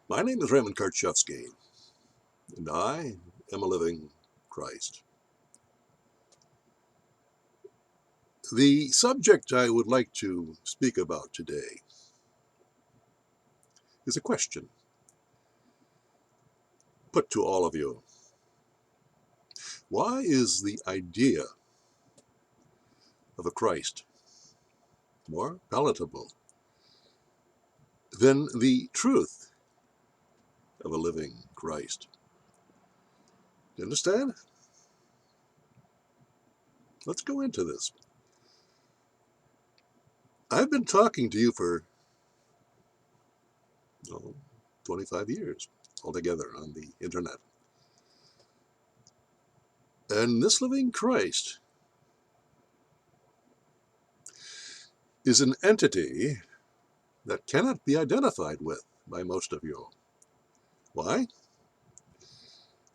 My name is Raymond Karchevsky, and I am a living Christ. The subject I would like to speak about today is a question put to all of you. Why is the idea of a Christ more palatable than the truth of a living Christ? You understand? Let's go into this. I've been talking to you for 25 years altogether on the internet. And this living Christ is an entity that cannot be identified with by most of you. Why?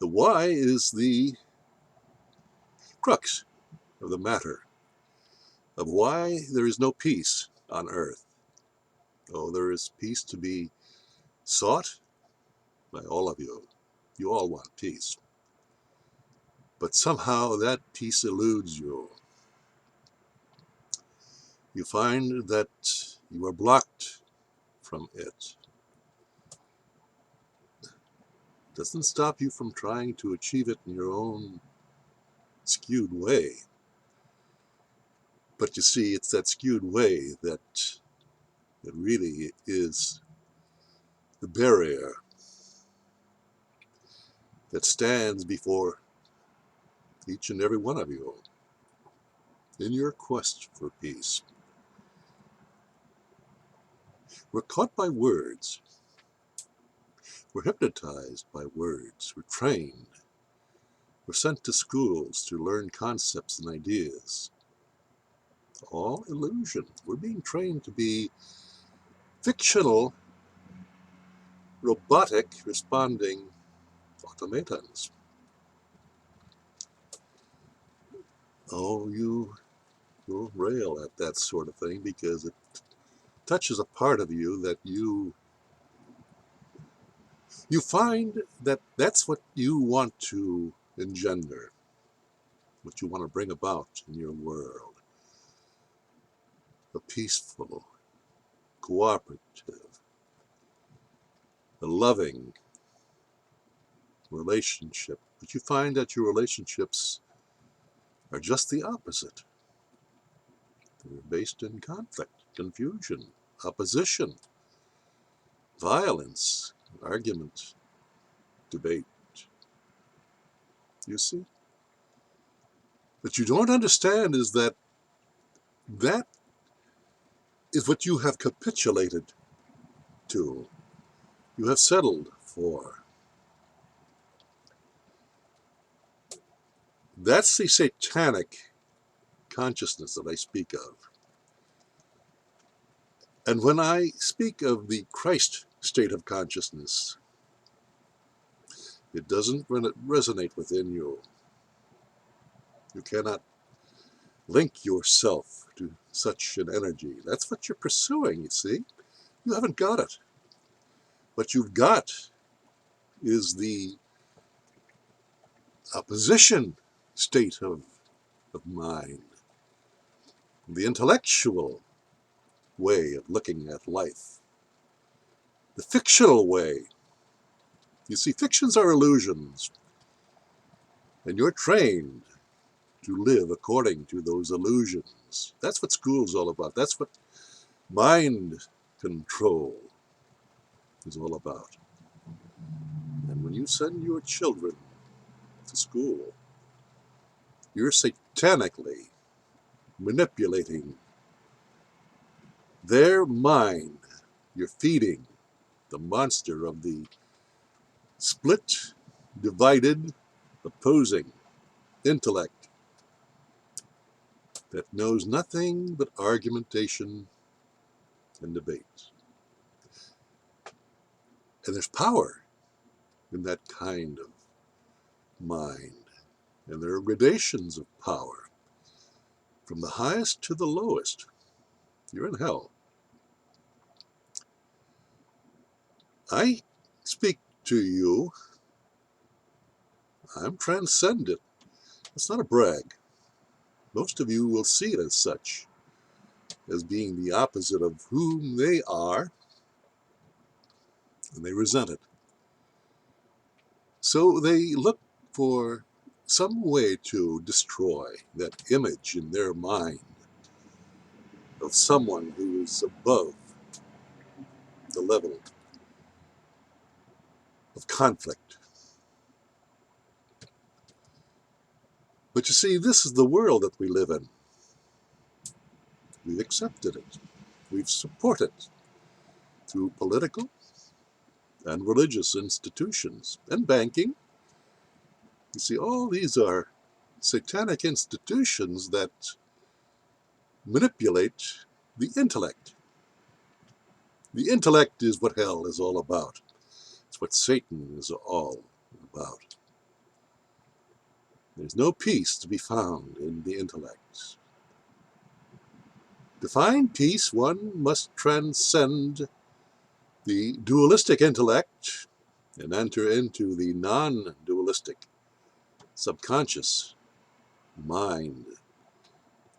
The why is the crux of the matter of why there is no peace on earth. Oh, there is peace to be sought by all of you. You all want peace. But somehow that peace eludes you. You find that you are blocked from it. It doesn't stop you from trying to achieve it in your own skewed way. But you see, it's that skewed way that really is the barrier that stands before each and every one of you in your quest for peace. We're caught by words. We're hypnotized by words. We're trained. We're sent to schools to learn concepts and ideas. All illusion. We're being trained to be fictional, robotic, responding automatons. Oh, you'll rail at that sort of thing because it touches a part of you that you find that that's what you want to engender, what you want to bring about in your world. A peaceful, cooperative, a loving relationship. But you find that your relationships are just the opposite. They're based in conflict, confusion, opposition, violence, argument, debate. You see? What you don't understand is that that is what you have capitulated to. You have settled for. That's the satanic consciousness that I speak of. And when I speak of the Christ state of consciousness, it doesn't resonate within you. You cannot link yourself to such an energy. That's what you're pursuing, you see. You haven't got it. What you've got is the opposition state of mind, the intellectual way of looking at life, the fictional way. You see, fictions are illusions, and you're trained to live according to those illusions. That's what school's all about. That's what mind control is all about. And when you send your children to school, you're satanically manipulating their mind. You're feeding the monster of the split, divided, opposing intellect that knows nothing but argumentation and debate. And there's power in that kind of mind. And there are gradations of power, from the highest to the lowest. You're in hell. I speak to you. I'm transcendent. It's not a brag. Most of you will see it as such, as being the opposite of whom they are, and they resent it. So they look for some way to destroy that image in their mind of someone who is above the level of conflict. But you see, this is the world that we live in. We've accepted it. We've supported it through political and religious institutions and banking. You see, all these are satanic institutions that manipulate the intellect. The intellect is what hell is all about. It's what Satan is all about. There's no peace to be found in the intellect. To find peace, one must transcend the dualistic intellect and enter into the non-dualistic subconscious mind,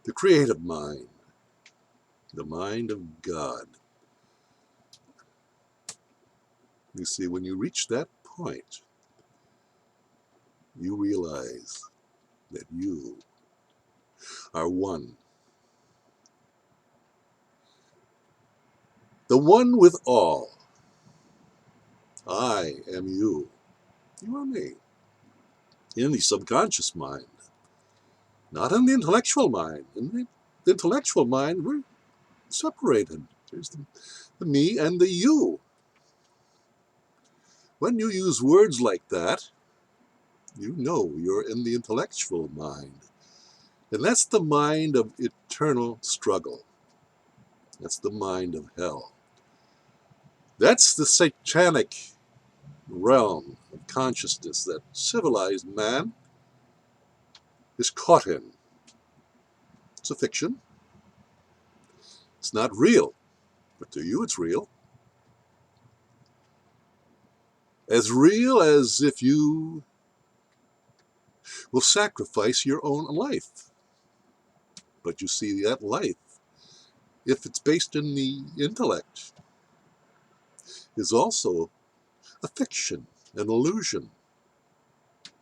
the creative mind, the mind of God. You see, when you reach that point, you realize that you are one. The one with all. I am you. You are me. In the subconscious mind, not in the intellectual mind. In the intellectual mind, we're separated. There's the me and the you. When you use words like that, you know you're in the intellectual mind. And that's the mind of eternal struggle. That's the mind of hell. That's the satanic realm of consciousness that civilized man is caught in. It's a fiction. It's not real, but to you it's real. As real as if you will sacrifice your own life. But you see, that life, if it's based in the intellect, is also a fiction, an illusion.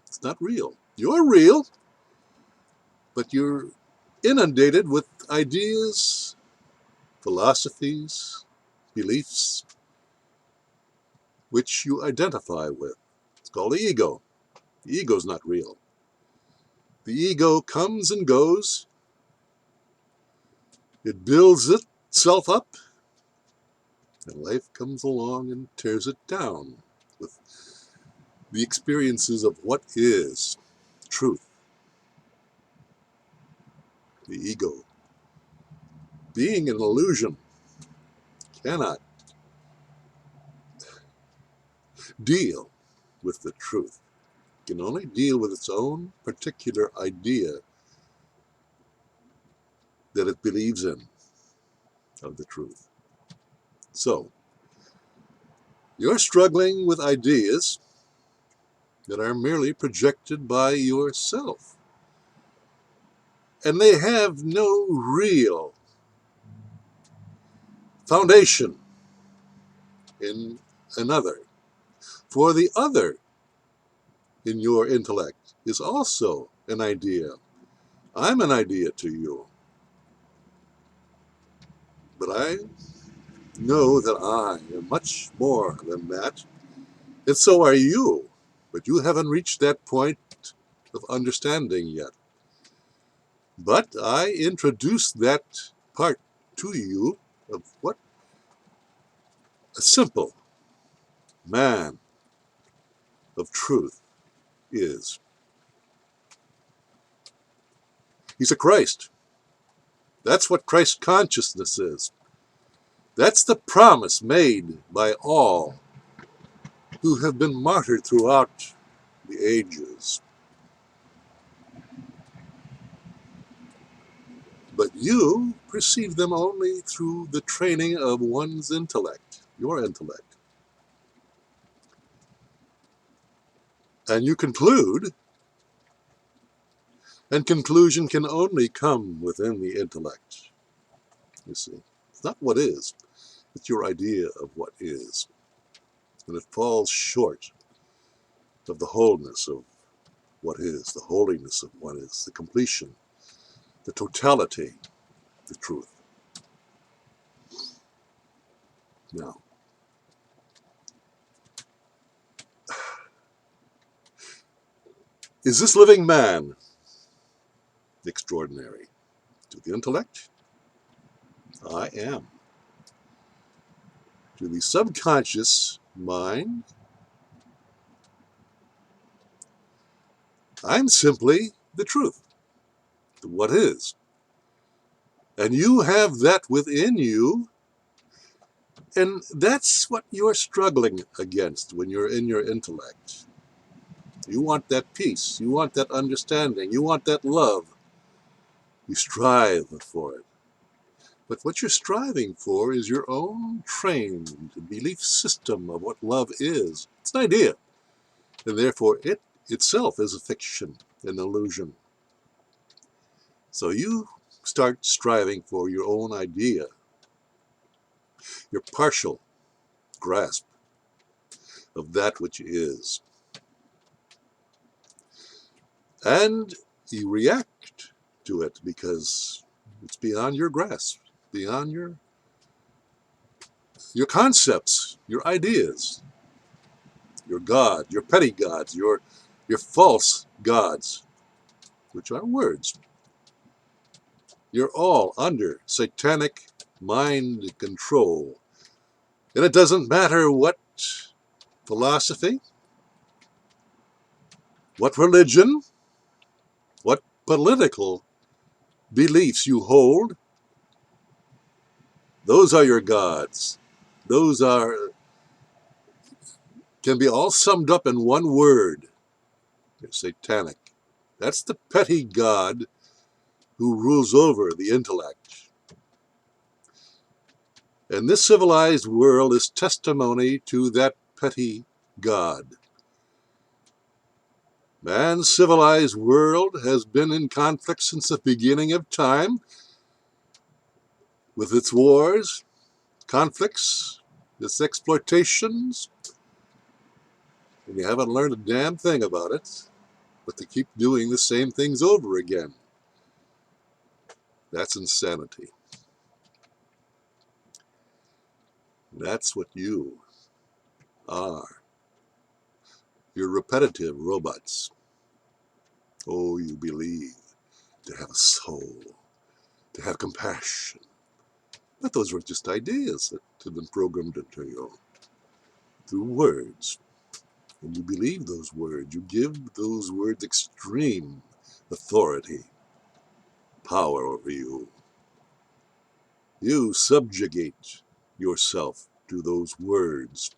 It's not real. You're real, but you're inundated with ideas, philosophies, beliefs, which you identify with. It's called the ego. The ego's not real. The ego comes and goes. It builds itself up, and life comes along and tears it down with the experiences of what is truth. The ego, being an illusion, cannot deal with the truth. It can only deal with its own particular idea that it believes in of the truth. So, you're struggling with ideas that are merely projected by yourself. And they have no real foundation in another. For the other in your intellect is also an idea. I'm an idea to you. But I know that I am much more than that. And so are you. But you haven't reached that point of understanding yet. But I introduced that part to you of what a simple man of truth is. He's a Christ. That's what Christ consciousness is. That's the promise made by all who have been martyred throughout the ages. But you perceive them only through the training of one's intellect, your intellect. and you conclude, and conclusion can only come within the intellect. You see, it's not what is, it's your idea of what is. And it falls short of the wholeness of what is, the holiness of what is, the completion, the totality, the truth. Now, is this living man extraordinary? To the intellect, I am. To the subconscious mind, I'm simply the truth, the what is. And you have that within you, and that's what you're struggling against when you're in your intellect. You want that peace, you want that understanding, you want that love. You strive for it. But what you're striving for is your own trained belief system of what love is. It's an idea, and therefore it itself is a fiction, an illusion. So you start striving for your own idea, your partial grasp of that which is. And you react to it because it's beyond your grasp, beyond your concepts, your ideas, your God, your petty gods, your false gods, which are words. You're all under satanic mind control. And it doesn't matter what philosophy, what religion, what political beliefs you hold, those are your gods. Those can be all summed up in one word. They're satanic. That's the petty god who rules over the intellect. And this civilized world is testimony to that petty god. Man's civilized world has been in conflict since the beginning of time, with its wars, conflicts, its exploitations, and you haven't learned a damn thing about it, but to keep doing the same things over again. That's insanity. That's what you are. You're repetitive robots. Oh, you believe to have a soul, to have compassion. But those were just ideas that have been programmed into you through words. And you believe those words. You give those words extreme authority, power over you. You subjugate yourself to those words.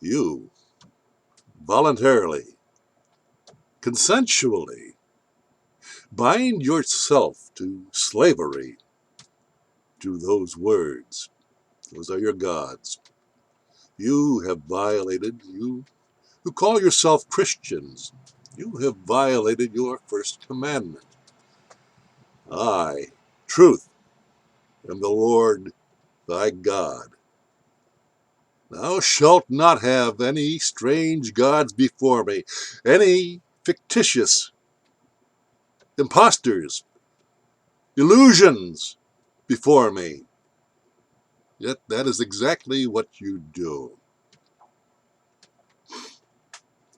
You voluntarily, consensually bind yourself to slavery to those words. Those are your gods. You have violated, you who call yourself Christians, you have violated your first commandment. I, truth, am the Lord thy God. Thou shalt not have any strange gods before me, any fictitious impostors, illusions before me. Yet that is exactly what you do.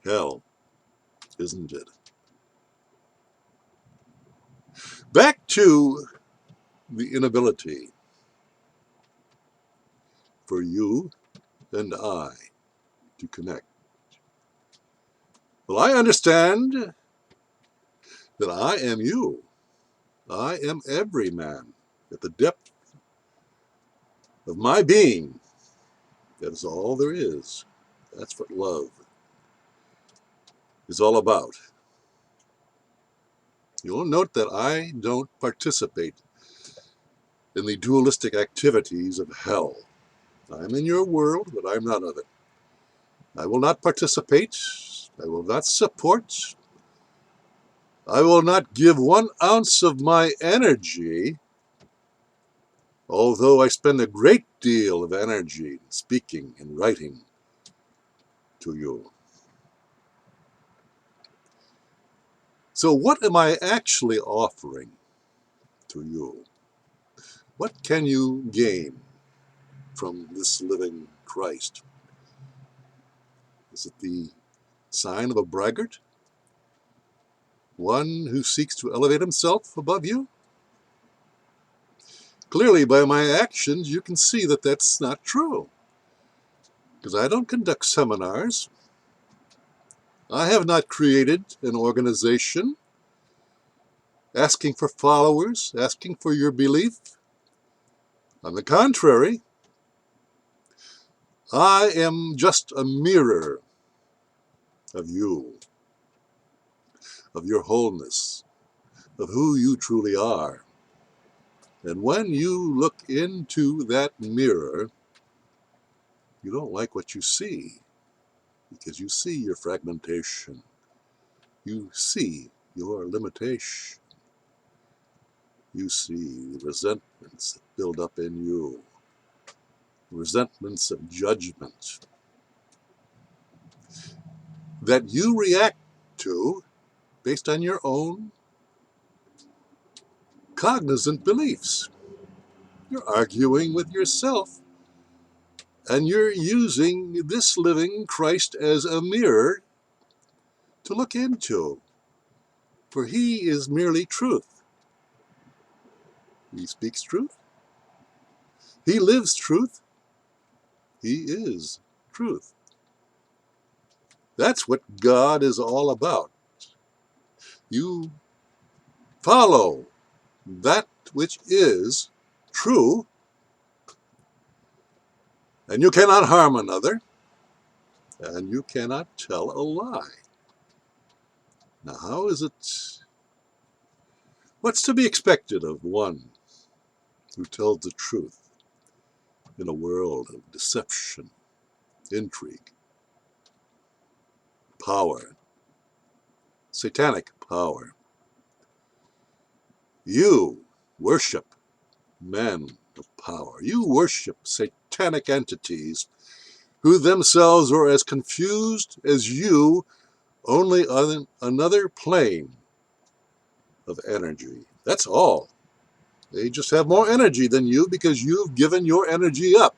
Hell, isn't it? Back to the inability for you and I to connect. Well, I understand that I am you. I am every man at the depth of my being. That is all there is. That's what love is all about. You'll note that I don't participate in the dualistic activities of hell. I'm in your world, but I'm not of it. I will not participate I will not support. I will not give 1 ounce of my energy, although I spend a great deal of energy speaking and writing to you. So what am I actually offering to you? What can you gain from this living Christ? Is it the sign of a braggart? One who seeks to elevate himself above you? Clearly, by my actions, you can see that that's not true. Because I don't conduct seminars. I have not created an organization asking for followers, asking for your belief. On the contrary, I am just a mirror of you, of your wholeness, of who you truly are. And when you look into that mirror, you don't like what you see, because you see your fragmentation. You see your limitation. You see the resentments that build up in you, resentments of judgment that you react to based on your own cognizant beliefs. You're arguing with yourself, and you're using this living Christ as a mirror to look into, for he is merely truth. He speaks truth. He lives truth. He is truth. That's what God is all about. You follow that which is true, and you cannot harm another, and you cannot tell a lie. Now, how is it? What's to be expected of one who tells the truth in a world of deception, intrigue, power, satanic power? You worship men of power. You worship satanic entities who themselves are as confused as you, only on another plane of energy. That's all. They just have more energy than you because you've given your energy up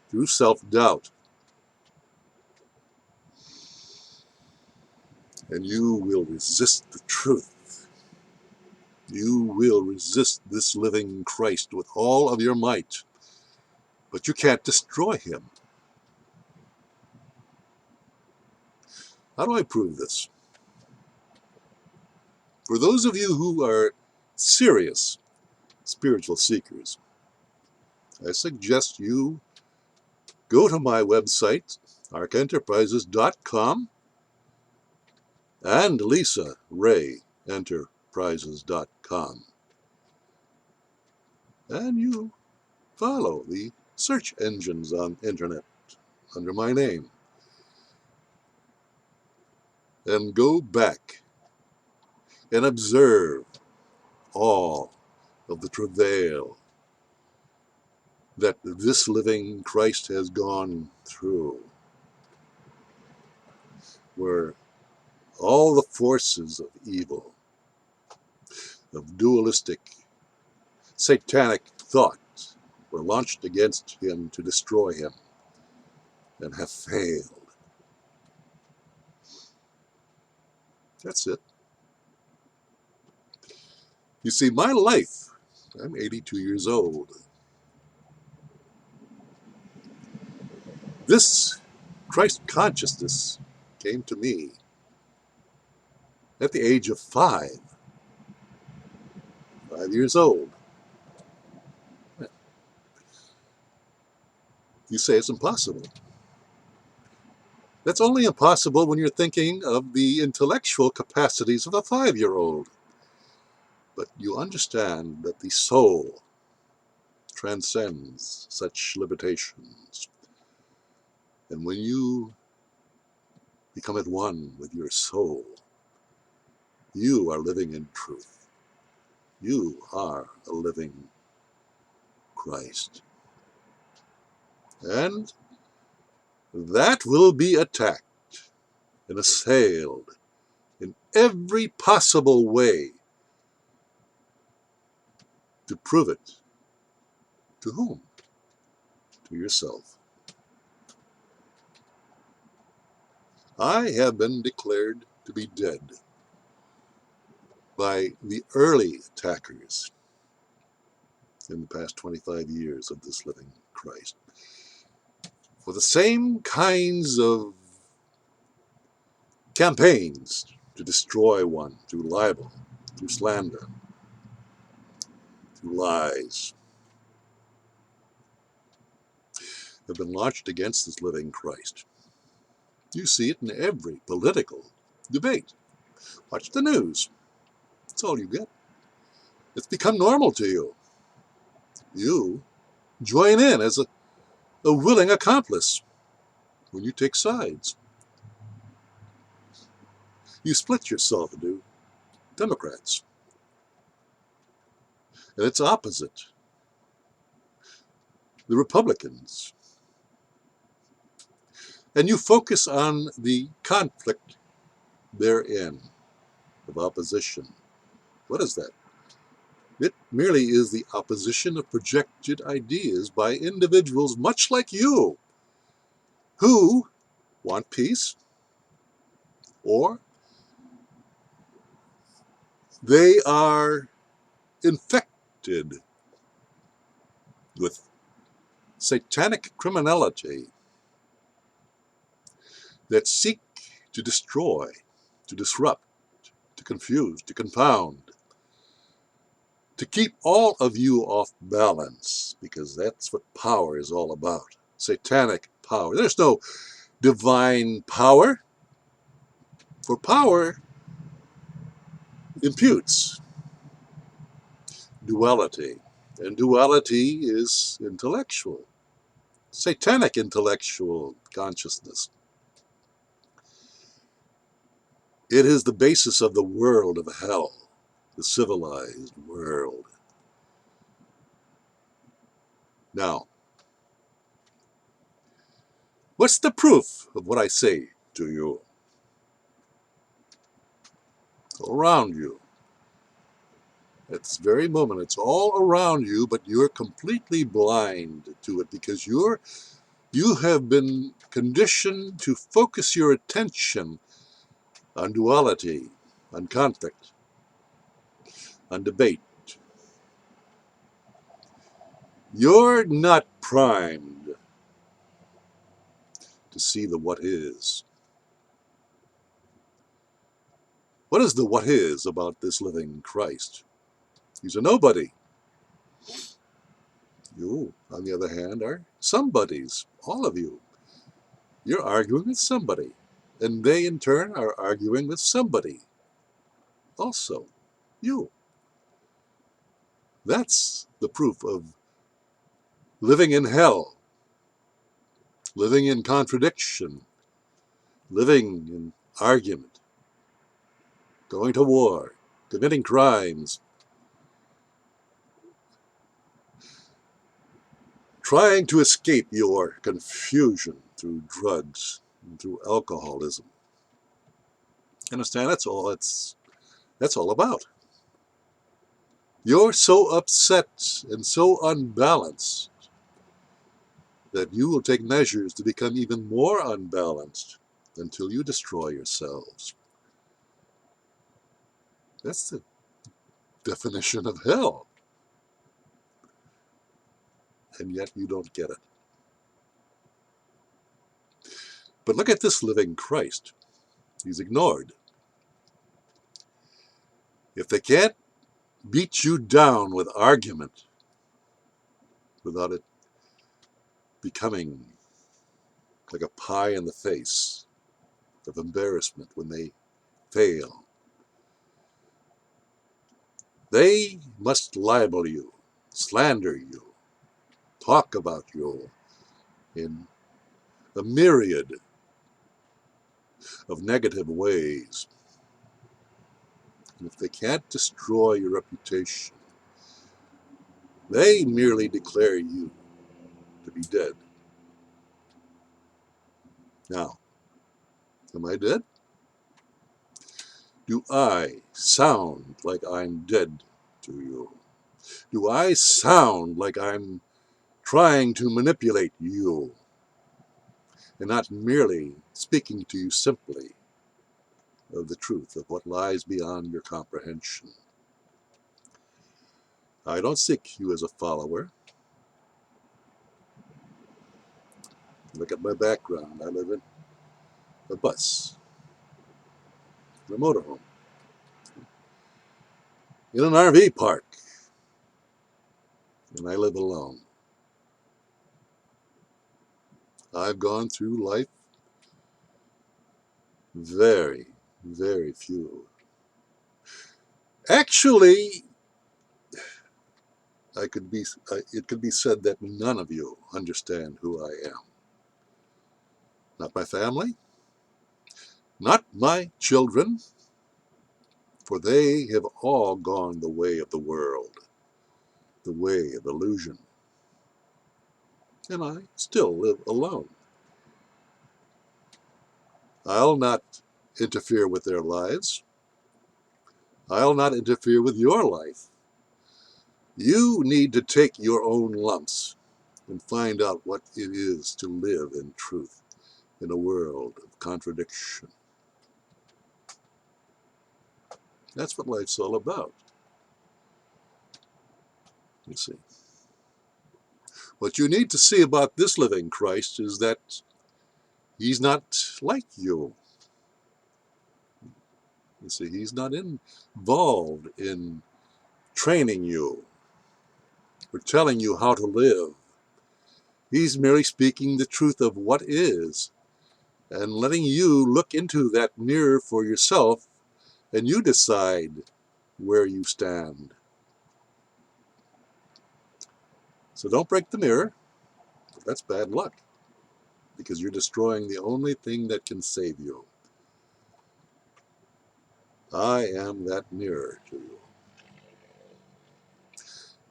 through self-doubt. And you will resist the truth. You will resist this living Christ with all of your might. But you can't destroy him. How do I prove this? For those of you who are serious spiritual seekers, I suggest you go to my website, arkenterprises.com, and lisarayenterprises.com. And you follow the search engines on internet under my name. And go back and observe all of the travail that this living Christ has gone through, where all the forces of evil, of dualistic, satanic thought were launched against him to destroy him and have failed. That's it. You see, my life, I'm 82 years old. This Christ consciousness came to me at the age of 5 years old. You say it's impossible. That's only impossible when you're thinking of the intellectual capacities of a 5-year-old. But you understand that the soul transcends such limitations. And when you becometh one with your soul. You are living in truth. You are a living Christ. And that will be attacked and assailed in every possible way to prove it. To whom? To yourself. I have been declared to be dead by the early attackers in the past 25 years of this living Christ, for the same kinds of campaigns to destroy one through libel, through slander, through lies, have been launched against this living Christ. You see it in every political debate. Watch the news. That's all you get. It's become normal to you. You join in as a willing accomplice when you take sides. You split yourself into Democrats. And it's opposite. The Republicans. And you focus on the conflict therein of opposition. What is that? It merely is the opposition of projected ideas by individuals much like you who want peace, or they are infected with satanic criminality that seek to destroy, to disrupt, to confuse, to confound, to keep all of you off balance, because that's what power is all about. Satanic power. There's no divine power, for power imputes duality, and duality is intellectual, satanic intellectual consciousness. It is the basis of the world of hell, the civilized world. Now, what's the proof of what I say to you? It's all around you. At this very moment, it's all around you, but you're completely blind to it because you have been conditioned to focus your attention on duality, on conflict, on debate. You're not primed to see the what is. What is the what is about this living Christ? He's a nobody. You, on the other hand, are somebodies, all of you. You're arguing with somebody, and they in turn are arguing with somebody. Also, you. That's the proof of living in hell, living in contradiction, living in argument, going to war, committing crimes, trying to escape your confusion through drugs and through alcoholism. Understand? That's all about. You're so upset and so unbalanced that you will take measures to become even more unbalanced until you destroy yourselves. That's the definition of hell. And yet you don't get it. But look at this living Christ. He's ignored. If they can't beat you down with argument without it becoming like a pie in the face of embarrassment when they fail, they must libel you, slander you, talk about you in a myriad of negative ways. And if they can't destroy your reputation, they merely declare you to be dead. Now, am I dead? Do I sound like I'm dead to you? Do I sound like I'm trying to manipulate you and not merely speaking to you simply of the truth of what lies beyond your comprehension? I don't seek you as a follower. Look at my background. I live in a bus, in a motorhome, in an RV park, and I live alone. I've gone through life very, very few. Actually, it could be said that none of you understand who I am. Not my family, not my children, for they have all gone the way of the world, the way of illusion. And I still live alone. I'll not interfere with their lives. I'll not interfere with your life. You need to take your own lumps and find out what it is to live in truth in a world of contradiction. That's what life's all about. You see. What you need to see about this living Christ is that he's not like you. You see, he's not involved in training you or telling you how to live. He's merely speaking the truth of what is and letting you look into that mirror for yourself, and you decide where you stand. So don't break the mirror. That's bad luck, because you're destroying the only thing that can save you. I am that mirror to you.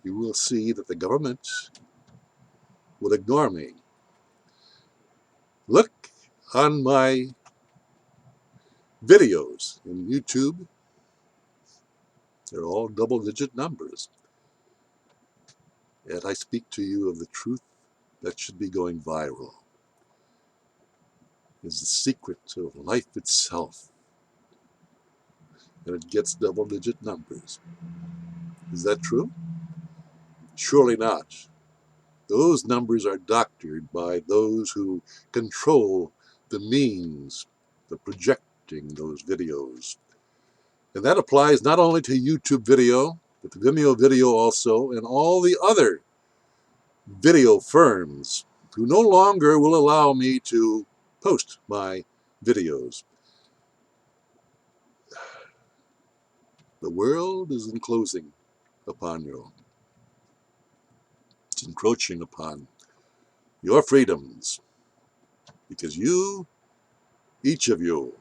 You will see that the government will ignore me. Look on my videos in YouTube. They're all double-digit numbers. Yet I speak to you of the truth that should be going viral. Is the secret of life itself. And it gets double-digit numbers. Is that true? Surely not. Those numbers are doctored by those who control the means of projecting those videos. And that applies not only to YouTube video, but to Vimeo video also, and all the other video firms who no longer will allow me to post my videos. The world is enclosing upon you. It's encroaching upon your freedoms, because you, each of you,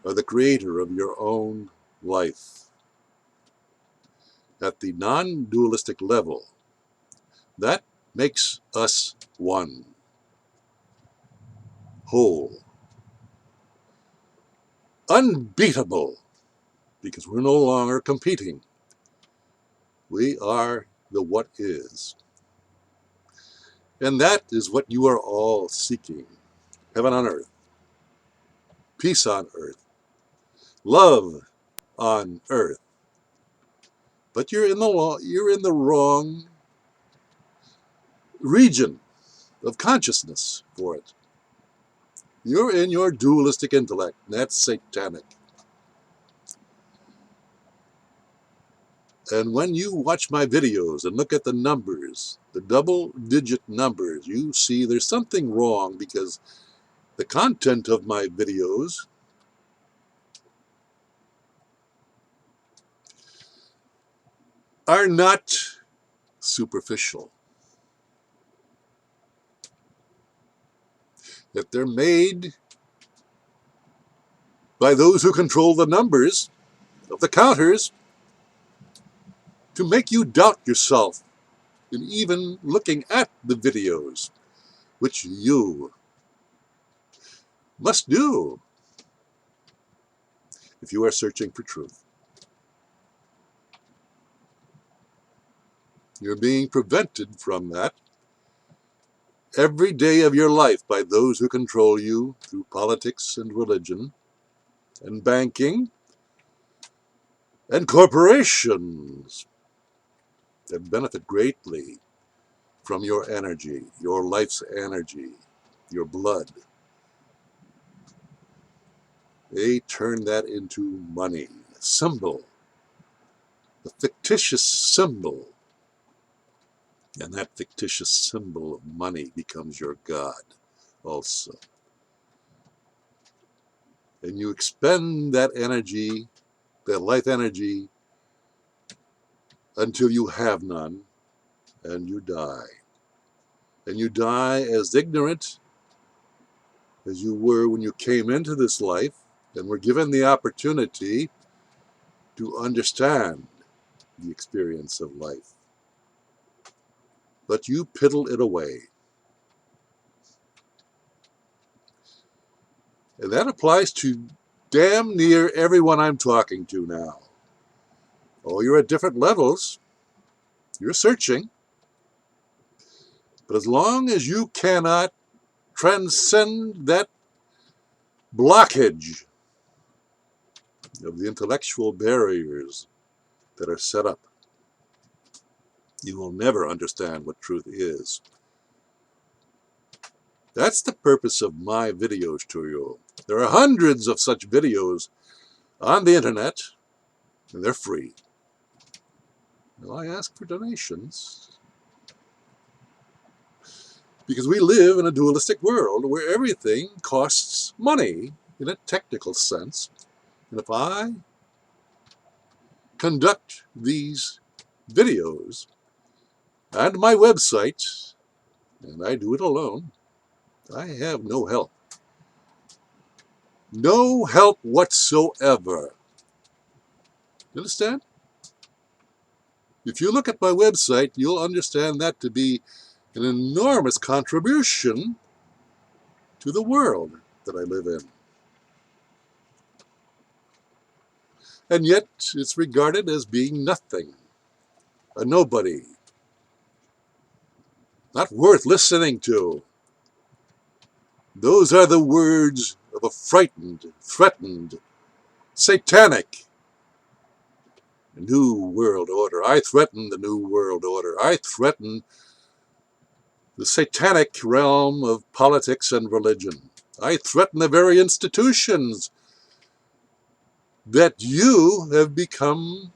are the creator of your own life. At the non-dualistic level, that makes us one, whole, unbeatable, because we're no longer competing. We are the what is. And that is what you are all seeking. Heaven on earth, peace on earth, love on earth. But you're in the wrong region of consciousness for it. You're in your dualistic intellect. That's satanic. And when you watch my videos and look at the numbers, the double-digit numbers, you see there's something wrong, because the content of my videos are not superficial. That they're made by those who control the numbers of the counters to make you doubt yourself in even looking at the videos, which you must do if you are searching for truth. You're being prevented from that every day of your life by those who control you through politics and religion and banking and corporations that benefit greatly from your energy, your life's energy, your blood. They turn that into money, a symbol, a fictitious symbol. And that fictitious symbol of money becomes your God also. And you expend that energy, that life energy, until you have none, and you die. And you die as ignorant as you were when you came into this life and were given the opportunity to understand the experience of life. But you piddle it away. And that applies to damn near everyone I'm talking to now. Oh, you're at different levels. You're searching. But as long as you cannot transcend that blockage of the intellectual barriers that are set up, you will never understand what truth is. That's the purpose of my videos to you. There are hundreds of such videos on the internet, and they're free. Now, I ask for donations because we live in a dualistic world where everything costs money in a technical sense. And if I conduct these videos and my website, and I do it alone, I have no help. No help whatsoever. You understand? If you look at my website, you'll understand that to be an enormous contribution to the world that I live in. And yet, it's regarded as being nothing, a nobody, not worth listening to. Those are the words of a frightened, threatened, satanic New World Order. I threaten the New World Order. I threaten the satanic realm of politics and religion. I threaten the very institutions that you have become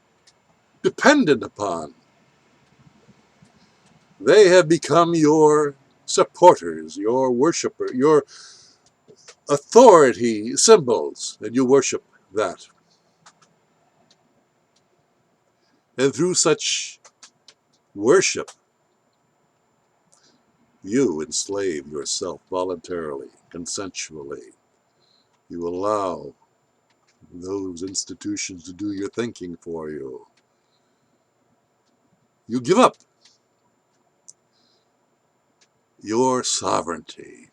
dependent upon. They have become your supporters, your worshiper, your authority symbols, and you worship that. And through such worship, you enslave yourself voluntarily, consensually. You allow those institutions to do your thinking for you. You give up your sovereignty,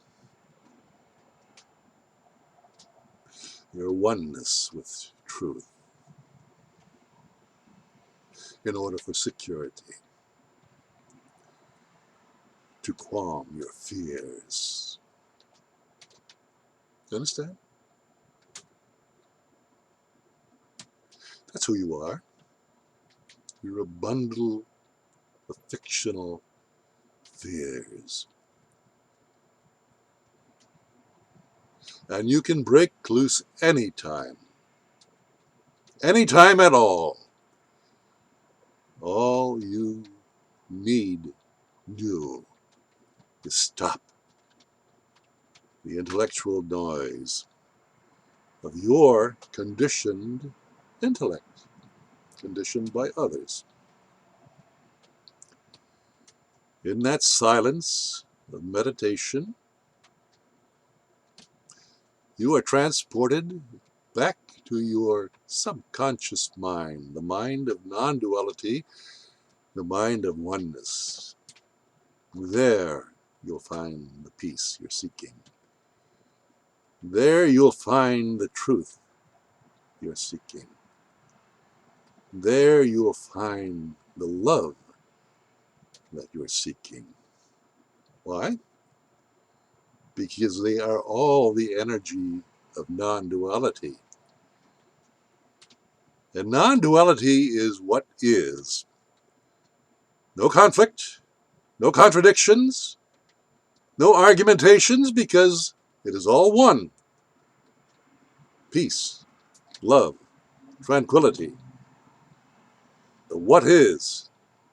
your oneness with truth, in order for security, to calm your fears. You understand? That's who you are. You're a bundle of fictional fears. And you can break loose anytime. Anytime at all. All you need do is stop the intellectual noise of your conditioned intellect, conditioned by others. In that silence of meditation, you are transported back to your subconscious mind, the mind of non-duality, the mind of oneness. There you'll find the peace you're seeking. There you'll find the truth you're seeking. There you'll find the love that you're seeking. Why? Because they are all the energy of non-duality. And non-duality is what is. No conflict, no contradictions, no argumentations, because it is all one. Peace, love, tranquility. The what is,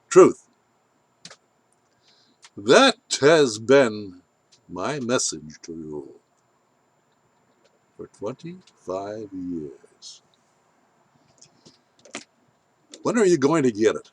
truth. That has been my message to you for 25 years. When are you going to get it?